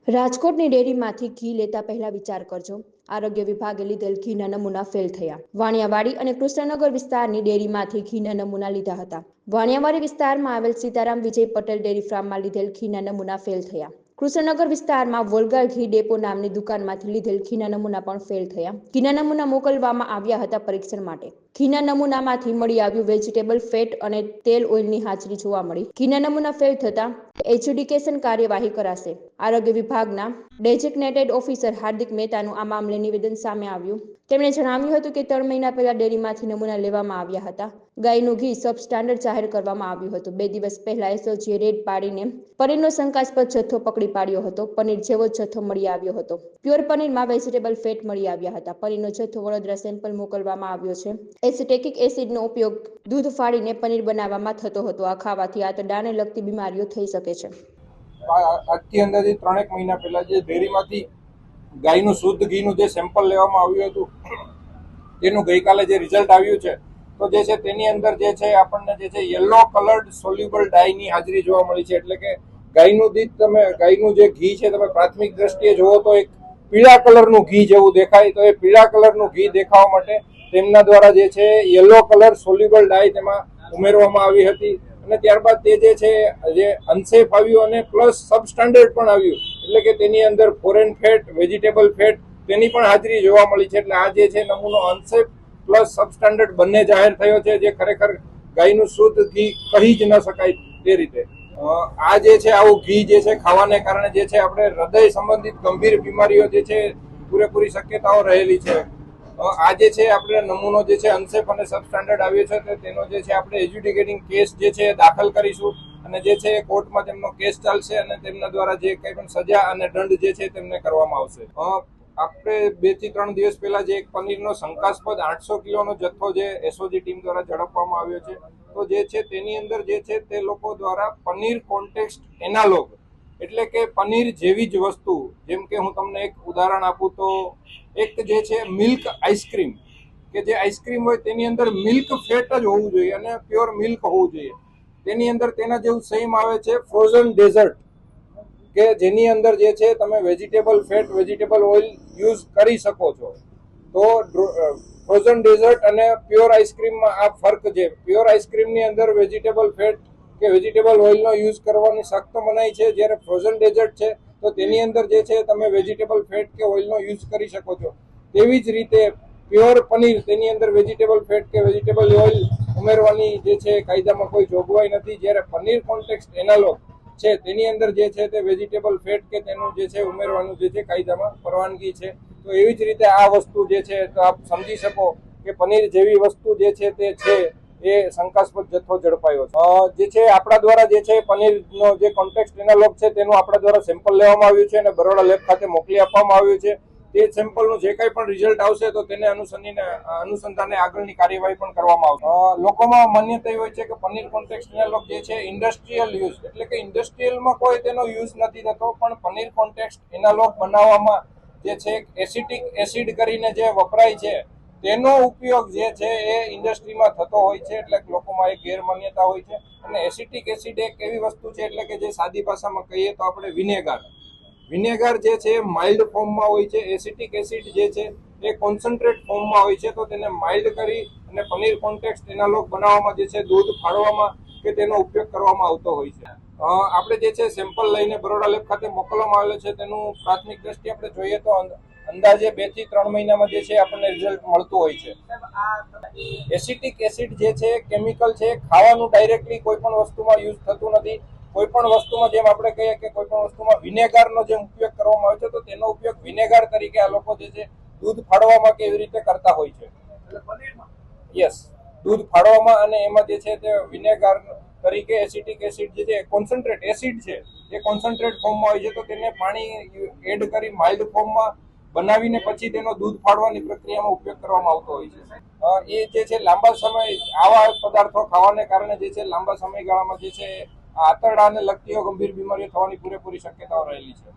રાજકોટની ડેરીમાંથી ઘી લેતા પહેલા વિચાર કરજો. આરોગ્ય વિભાગે લીધેલ ઘીના નમૂના ફેલ થયા. વાણિયાવાડી અને કૃષ્ણનગર વિસ્તારની ડેરીમાંથી ઘીના નમૂના લીધા હતા. વાણિયાવાડી વિસ્તારમાં આવેલ સીતારામ વિજય પટેલ ડેરી ફાર્મમાં લીધેલ ઘીના નમૂના ફેલ થયા. કૃષ્ણનગર વિસ્તારમાં વોલ્ગા ઘી ડેપો નામની દુકાનમાંથી લીધેલ ઘીના નમૂના પણ ફેલ થયા. ઘીના નમૂના મોકલવામાં આવ્યા હતા પરીક્ષણ માટે. ઘીના નમૂનામાંથી મળી આવ્યું વેજીટેબલ ફેટ અને તેલ ઓઇલની હાજરી જોવા મળી. ઘીના નમૂના ફેલ થતા એજ્યુડિકેશન કાર્યવાહી કરાશે. આરોગ્ય વિભાગના ડેઝિગ્નેટેડ ઓફિસર હાર્દિક મહેતાનું આ મામલે નિવેદન સામે આવ્યું. તેમણે જણાવ્યું હતું કે 3 મહિના પહેલા ડેરીમાંથી નમૂના લેવામાં આવ્યા હતા. ગાયનું ઘી સબસ્ટાન્ડર્ડ જાહેર કરવામાં આવ્યું હતું. 2 દિવસ પહેલા એસઓજીએ રેડ પાડીને પનીરનો શંકાસ્પદ જથ્થો પકડી પાડ્યો હતો. પનીર જેવો જથ્થો મળી આવ્યો હતો. પ્યોર પનીરમાં વેજીટેબલ ફેટ મળી આવ્યા હતા. પનીરનો જથ્થો વડોદરા સેમ્પલ મોકલવામાં આવ્યો છે. એસિટેટિક એસિડનો ઉપયોગ દૂધ ફાડીને પનીર બનાવવામાં થતો હતો. આ ખાવાથી આંતરડાને લગતી બીમારીઓ થઈ શકે છે. આજથી અંદાજે 3 મહિના પહેલા જે ડેરીમાંથી ગાયનું શુદ્ધ ઘીનું જે સેમ્પલ લેવામાં આવ્યું હતું તેનું ગઈકાલે જે રિઝલ્ટ આવ્યું છે તો જે છે તેની અંદર જે છે આપણને જે છે યલો કલર્ડ સોલ્યુબલ ડાયની હાજરી જોવા મળી છે. એટલે કે ગાયનું જે ઘી છે તમે પ્રાથમિક દ્રષ્ટિએ જુઓ તો એક પીળા કલરનું ઘી જેવું દેખાય. તો એ પીળા કલરનું ઘી દેખાવા માટે તેમના દ્વારા જે છે યલો કલર સોલ્યુબલ ડાય તેમાં ઉમેરવામાં આવી હતી અને ત્યારબાદ તે જે છે જે અનસેફ આવ્યું અને પ્લસ સબસ્ટાન્ડર્ડ પણ આવ્યું. એટલે કે તેની અંદર ફોરેન ફેટ, વેજીટેબલ ફેટ તેની પણ હાજરી જોવા મળી છે. એટલે આ જે છે નમૂનો અનસેફ પ્લસ સબસ્ટાન્ડર્ડ બંને જાહેર થયો છે, જે ખરેખર ગાયનું શુદ્ધ ઘી કહી જ ન શકાય તે રીતે. આ જે છે આવું ઘી જે છે ખાવાને કારણે જે છે આપણે હૃદય સંબંધિત ગંભીર બીમારીઓ જે છે પૂરેપૂરી શક્યતાઓ રહેલી છે. આ જે છે આપણે નમૂનો જે છે અનસેફ અને સબસ્ટાન્ડર્ડ આવ્યો છે તેનો જે છે આપણે એજ્યુડિકેટિંગ કેસ જે છે દાખલ કરીશું અને જે છે કોર્ટમાં તેમનો કેસ ચાલશે અને તેમના દ્વારા જે કંઈ પણ સજા અને દંડ જે છે તેમને કરવામાં આવશે. આપણે 2 થી 3 દિવસ પહેલા જે એક પનીરનો શંકાસ્પદ 800 કિલોનો જથ્થો જે એસઓજી ટીમ દ્વારા ઝડપવામાં આવ્યો છે તો જે છે તેની અંદર જે છે તે લોકો દ્વારા પનીર કોન્ટેક્સ્ટ એનાલોગ એટલે કે પનીર જેવી જ વસ્તુ, જેમ કે હું તમને એક ઉદાહરણ આપું તો એક જે છે મિલ્ક આઈસ્ક્રીમ કે જે આઈસ્ક્રીમ હોય તેની અંદર મિલ્ક ફેટ જ હોવું જોઈએ અને પ્યોર મિલ્ક હોવું જોઈએ. તેની અંદર તેના જેવું સેમ આવે છે ફ્રોઝન ડેઝર્ટ કે જેની અંદર જે છે તમે vegetable fat, vegetable oil use કરી શકો છો. તો ફ્રોઝન ડેઝર્ટ અને પ્યોર આઈસ્ક્રીમમાં આ ફર્ક છે. પ્યોર આઈસ્ક્રીમની અંદર વેજીટેબલ ફેટ કે વેજીટેબલ ઓઇલનો યુઝ કરવાની સખ્ત મનાઈ છે, જ્યારે ફ્રોઝન ડેઝર્ટ છે તો તેની અંદર જે છે તમે વેજીટેબલ ફેટ કે ઓઇલનો યુઝ કરી શકો છો. તેવી જ રીતે પ્યોર પનીર તેની અંદર વેજીટેબલ ફેટ કે વેજીટેબલ ઓઇલ ઉમેરવાની જે છે કાયદામાં કોઈ જોગવાઈ નથી, જ્યારે પનીર કોન્ટેક્સ્ટ એનાલોગ છે તેની અંદર જે છે તે વેજીટેબલ ફેટ કે તેનું જે છે ઉમેરવાનું જે છે કાયદામાં પરવાનગી છે. તો એવી જ રીતે આ વસ્તુ જે છે તો આપ સમજી શકો કે પનીર જેવી વસ્તુ જે છે તે છે એ શંકાસ્પદ જથ્થો ઝડપાયો છે. જે છે આપણા દ્વારા જે છે પનીરનો જે કોન્ટેક્સ્ટ એનાલોગ છે તેનું આપણા દ્વારા સેમ્પલ લેવામાં આવ્યું છે અને બરોડા લેબ ખાતે મોકલી આપવામાં આવ્યું છે. તે સેમ્પલનું જે કંઈ પણ રિઝલ્ટ આવશે તો તેને અનુસંધાને આગળની કાર્યવાહી પણ કરવામાં આવશે. લોકોમાં માન્યતા એવી હોય છે કે પનીર કોન્ટેક્સ્ટ એનાલોગ જે છે ઇન્ડસ્ટ્રીયલ યુઝ એટલે કે ઇન્ડસ્ટ્રીયલમાં કોઈ તેનો યુઝ નથી થતો, પણ પનીર કોન્ટેક્સ્ટ એનાલોગ બનાવવામાં જે છે એસિટિક એસિડ કરીને જે વપરાય છે તેનો ઉપયોગ જે છે એ ઇન્ડસ્ટ્રીમાં થતો હોય છે. એટલે લોકોમાં એક ગેરમાન્યતા હોય છે. અને એસિટિક એસિડ એક એવી વસ્તુ છે એટલે કે જે સાદી ભાષામાં કહીએ તો આપણે વિનેગર જે છે માઇલ્ડ ફોર્મમાં હોય છે. એસિટિક એસિડ જે છે એ કોન્સન્ટ્રેટ ફોર્મમાં હોય છે. તો તેને માઇલ્ડ કરી અને પનીર કોન્ટેક્સ્ટ એનાલોગ બનાવવામાં જે છે દૂધ ફાડવામાં કે તેનો ઉપયોગ કરવામાં આવતો હોય છે. આપણે જે છે સેમ્પલ લઈને બરોડા લેબ ખાતે મોકલવામાં આવેલો છે. તેનું પ્રાથમિક દ્રષ્ટિએ આપણે જોઈએ તો અંદાજે 2 થી 3 મહિનામાં જે છે આપણને રિઝલ્ટ મળતું હોય છે. એસિટિક એસિડ જે છે કેમિકલ છે, ખાવાનું ડાયરેક્ટલી કોઈ પણ વસ્તુમાં યુઝ થતું નથી. કોઈ પણ વસ્તુમાં જેમ આપણે કહીએ કે કોઈ પણ વસ્તુમાં વિનેગરનો જેમ ઉપયોગ કરવામાં આવે છે તો તેનો ઉપયોગ વિનેગર તરીકે આ લોકો જે છે દૂધ ફાડવામાં કે એવી રીતે કરતા હોય છે. યસ, દૂધ ફાડવામાં અને એમાં જે છે તે વિનેગર તરીકે એસિટિક એસિડ જે છે કોન્સન્ટ્રેટ એસિડ છે એ કોન્સન્ટ્રેટ ફોર્મમાં હોય છે. તો તેને પાણી એડ કરી માઇલ્ડ ફોર્મમાં બનાવીને પછી તેનો દૂધ ફાડવાની પ્રક્રિયામાં ઉપયોગ કરવામાં આવતો હોય છે. એ જે છે લાંબા સમય આવા પદાર્થો ખાવાને કારણે જે છે લાંબા સમયગાળામાં જે છે આંતરડાને લગતી ગંભીર બીમારીઓ થવાની પૂરેપૂરી શક્યતાઓ રહેલી છે.